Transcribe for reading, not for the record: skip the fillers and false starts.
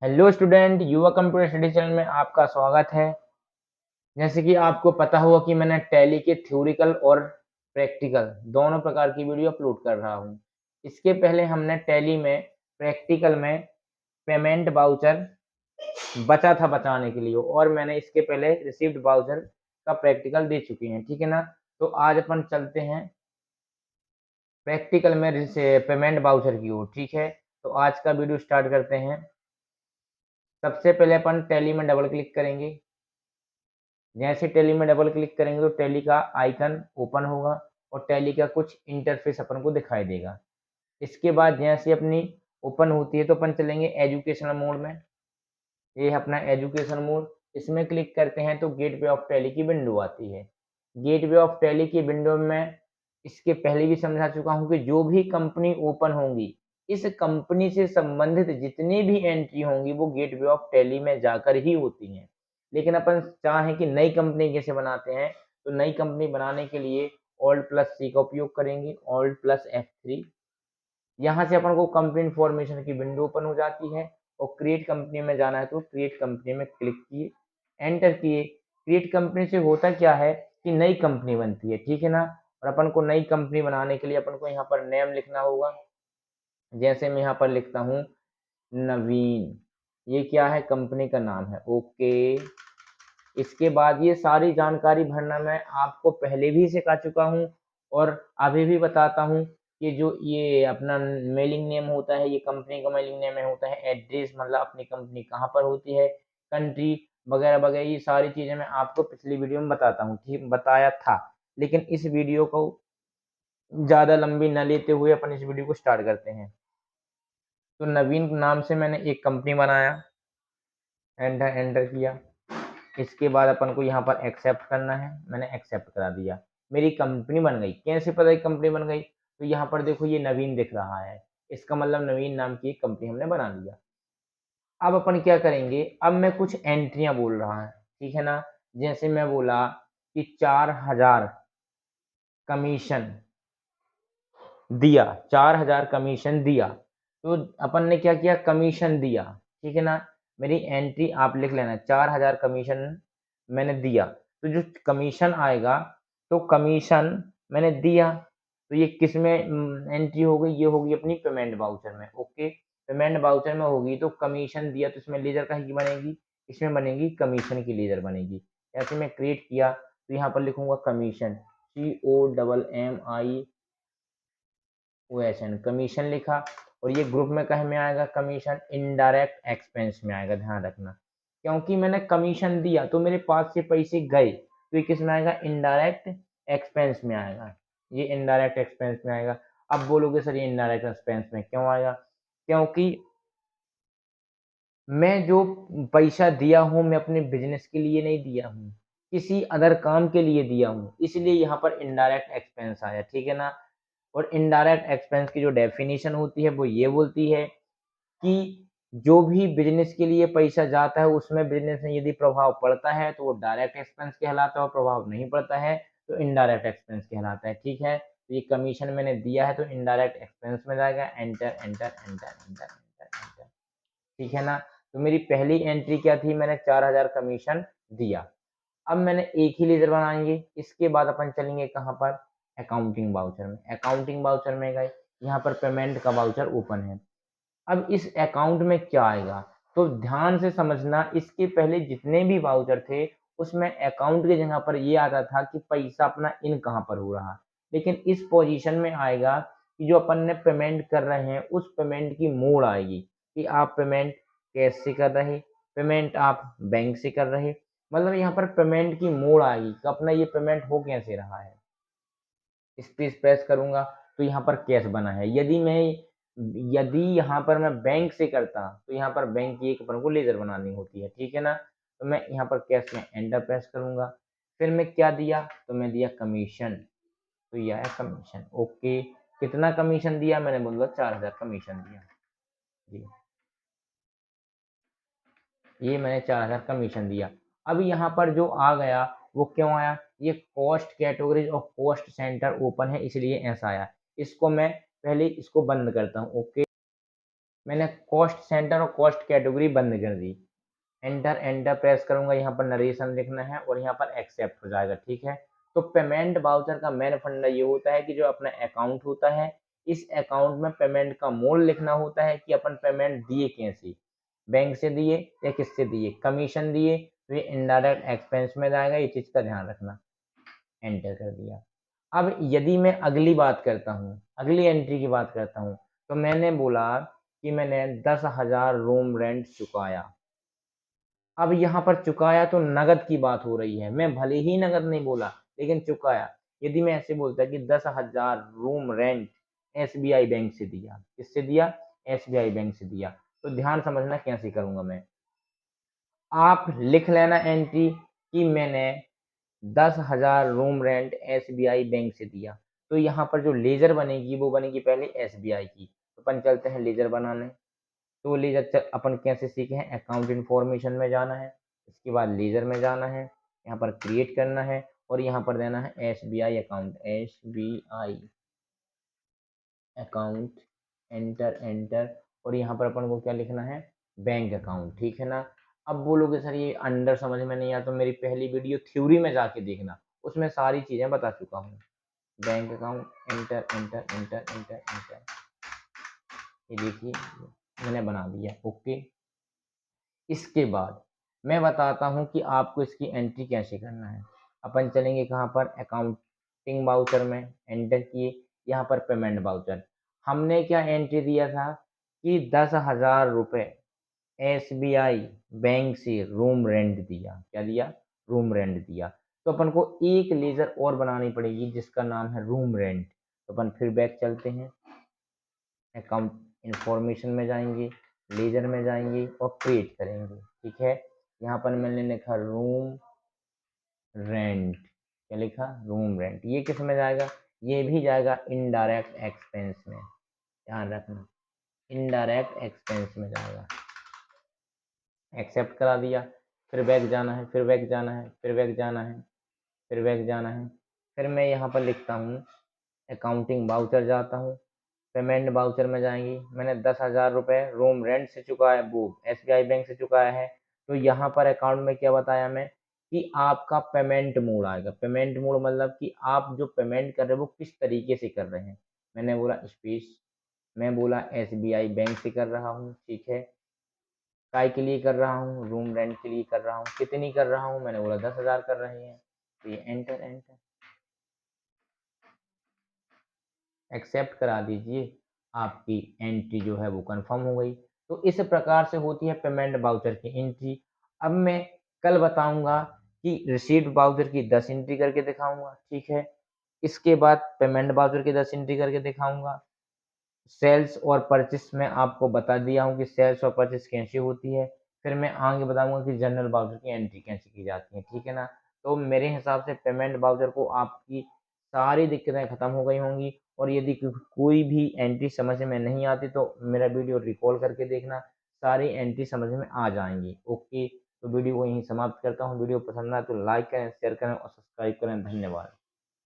Hello student, युवा computer study channel में आपका स्वागत है। जैसे कि आपको पता होगा कि मैंने टैली के थ्योरिकल और प्रैक्टिकल दोनों प्रकार की वीडियो अपलोड कर रहा हूँ। इसके पहले हमने टैली में प्रैक्टिकल में पेमेंट वाउचर बचा था बचाने के लिए, और मैंने इसके पहले रिसीव्ड वाउचर का प्रैक्टिकल दे चुके हैं, ठीक है ना। तो आज अपन चलते हैं प्रैक्टिकल में पेमेंट वाउचर की ओर, ठीक है। तो आज का वीडियो स्टार्ट करते हैं। सबसे पहले अपन टैली में डबल क्लिक करेंगे। जैसे टैली में डबल क्लिक करेंगे तो टैली का आइकन ओपन होगा और टैली का कुछ इंटरफेस अपन को दिखाई देगा। इसके बाद जैसे अपनी ओपन होती है तो अपन चलेंगे एजुकेशनल मोड में। ये है अपना एजुकेशन मोड। इसमें क्लिक करते हैं तो गेटवे ऑफ टैली की विंडो आती है। गेटवे ऑफ टैली की विंडो में इसके पहले भी समझा चुका हूँ कि जो भी कंपनी ओपन होंगी, इस कंपनी से संबंधित जितनी भी एंट्री होंगी वो गेटवे ऑफ टैली में जाकर ही होती हैं। लेकिन अपन चाहें कि नई कंपनी कैसे बनाते हैं, तो नई कंपनी बनाने के लिए Alt+C का उपयोग करेंगे, Alt+F3। यहाँ से अपन को कंपनी इन्फॉर्मेशन की विंडो ओपन हो जाती है और क्रिएट कंपनी में जाना है तो क्रिएट कंपनी में क्लिक किए, एंटर किए। क्रिएट कंपनी से होता क्या है कि नई कंपनी बनती है, ठीक है ना। और अपन को नई कंपनी बनाने के लिए अपन को यहाँ पर नेम लिखना होगा। जैसे मैं यहाँ पर लिखता हूँ नवीन, ये क्या है, कंपनी का नाम है, ओके। इसके बाद ये सारी जानकारी भरना मैं आपको पहले भी सिखा चुका हूँ और अभी भी बताता हूँ कि जो ये अपना मेलिंग नेम होता है, ये कंपनी का मेलिंग नेम होता है। एड्रेस मतलब अपनी कंपनी कहाँ पर होती है, कंट्री वगैरह वगैरह, ये सारी चीज़ें मैं आपको पिछली वीडियो में बताता हूँ, ठीक, बताया था। लेकिन इस वीडियो को ज़्यादा लंबी न लेते हुए अपन इस वीडियो को स्टार्ट करते हैं। तो नवीन नाम से मैंने एक कंपनी बनाया, एंटर एंटर किया। इसके बाद अपन को यहाँ पर एक्सेप्ट करना है, मैंने एक्सेप्ट करा दिया, मेरी कंपनी बन गई। कैसे पता कंपनी बन गई, तो यहाँ पर देखो ये नवीन दिख रहा है, इसका मतलब नवीन नाम की एक कंपनी हमने बना लिया। अब अपन क्या करेंगे, अब मैं कुछ एंट्रियां बोल रहा है, ठीक है ना। जैसे मैं बोला कि 4000 कमीशन दिया, 4000 कमीशन दिया, तो अपन ने क्या किया, कमीशन दिया, ठीक है ना। मेरी एंट्री आप लिख लेना, 4000 कमीशन मैंने दिया। तो जो कमीशन आएगा, तो कमीशन मैंने दिया, तो ये किस में एंट्री हो गई, ये होगी अपनी पेमेंट वाउचर में, ओके। पेमेंट वाउचर में होगी तो कमीशन दिया, तो इसमें लेजर कहीं की बनेगी, इसमें बनेगी कमीशन की लेजर बनेगी। ऐसे मैं क्रिएट किया तो यहाँ पर लिखूंगा कमीशन, COMMION, कमीशन लिखा। और ये ग्रुप में कहीं में आएगा, कमीशन इनडायरेक्ट एक्सपेंस में आएगा, ध्यान रखना। क्योंकि मैंने कमीशन दिया तो मेरे पास से पैसे गए, तो ये किस में आएगा, इनडायरेक्ट एक्सपेंस में आएगा। ये इनडायरेक्ट एक्सपेंस में आएगा। अब बोलोगे सर ये इनडायरेक्ट एक्सपेंस में क्यों आएगा, क्योंकि मैं जो पैसा दिया हूँ मैं अपने बिजनेस के लिए नहीं दिया हूँ, किसी अदर काम के लिए दिया हूँ, इसलिए यहाँ पर इनडायरेक्ट एक्सपेंस आया, ठीक है ना। और इनडायरेक्ट एक्सपेंस की जो डेफिनेशन होती है वो ये बोलती है कि जो भी बिजनेस के लिए पैसा जाता है उसमें बिजनेस में यदि प्रभाव पड़ता है तो वो डायरेक्ट एक्सपेंस कहलाता है, और प्रभाव नहीं पड़ता है तो इनडायरेक्ट एक्सपेंस कहलाता है, ठीक है। तो ये कमीशन मैंने दिया है तो इनडायरेक्ट एक्सपेंस में जाएगा, enter enter enter enter enter enter, ठीक है ना। तो मेरी पहली एंट्री क्या थी, मैंने 4000 कमीशन दिया। अब मैंने एक ही लेजर बनाएंगे। इसके बाद अपन चलेंगे कहाँ पर, अकाउंटिंग वाउचर में। अकाउंटिंग वाउचर में गए, यहाँ पर पेमेंट का वाउचर ओपन है। अब इस अकाउंट में क्या आएगा, तो ध्यान से समझना, इसके पहले जितने भी वाउचर थे उसमें अकाउंट की जगह पर ये आता था कि पैसा अपना इन कहाँ पर हो रहा। लेकिन इस पोजीशन में आएगा कि जो अपन ने पेमेंट कर रहे हैं उस पेमेंट की मोड आएगी, कि आप पेमेंट कैश से कर रहे, पेमेंट आप बैंक से कर रहे, मतलब यहाँ पर पेमेंट की मोड आएगी कि अपना ये पेमेंट हो कैसे रहा है। इस पे प्रेस करूंगा तो यहाँ पर कैश बना है। यदि यहाँ पर मैं बैंक से करता तो यहाँ पर बैंक की एक अपन को लेजर बनानी होती है, ठीक है ना। तो मैं यहाँ पर कैश में एंटर प्रेस करूंगा। फिर मैं क्या दिया, तो मैं दिया कमीशन, तो यह है कमीशन, ओके। कितना कमीशन दिया, मैंने बोला 4000 कमीशन दिया जी, ये मैंने 4000 कमीशन दिया। अब यहाँ पर जो आ गया वो क्यों आया, ये कॉस्ट कैटेगरीज और कॉस्ट सेंटर ओपन है इसलिए ऐसा आया। इसको मैं पहले इसको बंद करता हूँ, ओके। मैंने कॉस्ट सेंटर और कॉस्ट कैटेगरी बंद कर दी। एंटर एंटर प्रेस करूंगा, यहाँ पर नरेशन लिखना है और यहाँ पर एक्सेप्ट हो जाएगा। ठीक है, तो पेमेंट वाउचर का मेन फंडा ये होता है कि जो अपना अकाउंट होता है, इस अकाउंट में पेमेंट का मोड लिखना होता है कि अपन पेमेंट दिए कैसे, बैंक से दिए या किससे दिए, कमीशन दिए तो ये इनडायरेक्ट एक्सपेंस में जाएगा, ये चीज़ का ध्यान रखना। एंटर कर दिया। अब यदि मैं अगली बात करता हूँ, अगली एंट्री की बात करता हूँ, तो मैंने बोला कि मैंने 10,000 रूम रेंट चुकाया। अब यहाँ पर चुकाया तो नगद की बात हो रही है, मैं भले ही नगद नहीं बोला लेकिन चुकाया। यदि मैं ऐसे बोलता कि 10,000 रूम रेंट एसबीआई बैंक से दिया, किससे दिया, एसबीआई बैंक से दिया, तो ध्यान समझना कैसे करूंगा मैं। आप लिख लेना एंट्री कि मैंने 10,000 रूम रेंट एसबीआई बैंक से दिया। तो यहाँ पर जो लेजर बनेगी वो बनेगी पहले एसबीआई की। तो अपन चलते हैं लेजर बनाने। तो लेजर अपन कैसे सीखे हैं, अकाउंट इन्फॉर्मेशन में जाना है, इसके बाद लेजर में जाना है, यहाँ पर क्रिएट करना है और यहाँ पर देना है SBI account, SBI account, enter enter, और यहाँ पर अपन को क्या लिखना है, बैंक अकाउंट। ठीक है ना। अब बोलोगे सर ये अंडर समझ में नहीं आया, तो मेरी पहली वीडियो थ्योरी में जाके देखना, उसमें सारी चीजें बता चुका हूँ। Bank account, enter enter enter enter enter, ये देखिए मैंने बना दिया। ओके, इसके बाद मैं बताता हूँ कि आपको इसकी एंट्री कैसे करना है। अपन चलेंगे कहाँ पर, अकाउंटिंग वाउचर में, एंटर किए, यहाँ पर पेमेंट वाउचर। हमने क्या एंट्री दिया था कि 10,000 रुपये एसबीआई बैंक से रूम रेंट दिया। क्या दिया, रूम रेंट दिया। तो अपन को एक लेजर और बनानी पड़ेगी जिसका नाम है रूम रेंट। तो अपन फिर बैक चलते हैं, अकाउंट इंफॉर्मेशन में जाएंगे, लेजर में जाएंगे और क्रिएट करेंगे। ठीक है, यहाँ पर मैंने लिखा रूम रेंट। क्या लिखा, रूम रेंट। ये किस में जाएगा, ये भी जाएगा इनडायरेक्ट एक्सपेंस में, ध्यान रखना, इनडायरेक्ट एक्सपेंस में जाएगा। एक्सेप्ट करा दिया, फिर बैक जाना है, फिर बैक जाना है, फिर बैक जाना है, फिर बैक जाना है। फिर मैं यहाँ पर लिखता हूँ अकाउंटिंग वाउचर, जाता हूँ पेमेंट वाउचर में जाएंगी। मैंने 10,000 रुपये रूम रेंट से चुकाया, वो एसबीआई बैंक से चुकाया है। तो यहाँ पर अकाउंट में क्या बताया मैं कि आपका पेमेंट मोड आएगा। पेमेंट मोड मतलब कि आप जो पेमेंट कर रहे हो वो किस तरीके से कर रहे हैं। मैंने बोला स्पेस, मैं बोला एसबीआई बैंक से कर रहा हूँ। ठीक है, काय के लिए कर रहा हूँ, रूम रेंट के लिए कर रहा हूँ। कितनी कर रहा हूँ, मैंने बोला 10,000 कर रहे हैं। तो ये एंटर एंटर एक्सेप्ट करा दीजिए, आपकी एंट्री जो है वो कंफर्म हो गई। तो इस प्रकार से होती है पेमेंट वाउचर की एंट्री। अब मैं कल बताऊंगा कि रिसीव्ड वाउचर की 10 एंट्री करके दिखाऊंगा। ठीक है, इसके बाद पेमेंट वाउचर की 10 एंट्री करके दिखाऊंगा। सेल्स और परचेस में आपको बता दिया हूँ कि सेल्स और परचेस कैसे होती है। फिर मैं आगे बताऊंगा कि जनरल वाउचर की एंट्री कैसे की जाती है। ठीक है ना। तो मेरे हिसाब से पेमेंट वाउचर को आपकी सारी दिक्कतें खत्म हो गई होंगी। और यदि कोई भी एंट्री समझ में नहीं आती तो मेरा वीडियो रिकॉल करके देखना, सारी एंट्री समझ में आ जाएंगी। ओके, तो वीडियो को यहीं समाप्त करता हूँ। वीडियो पसंद आए तो लाइक करें, शेयर करें और सब्सक्राइब करें। धन्यवाद।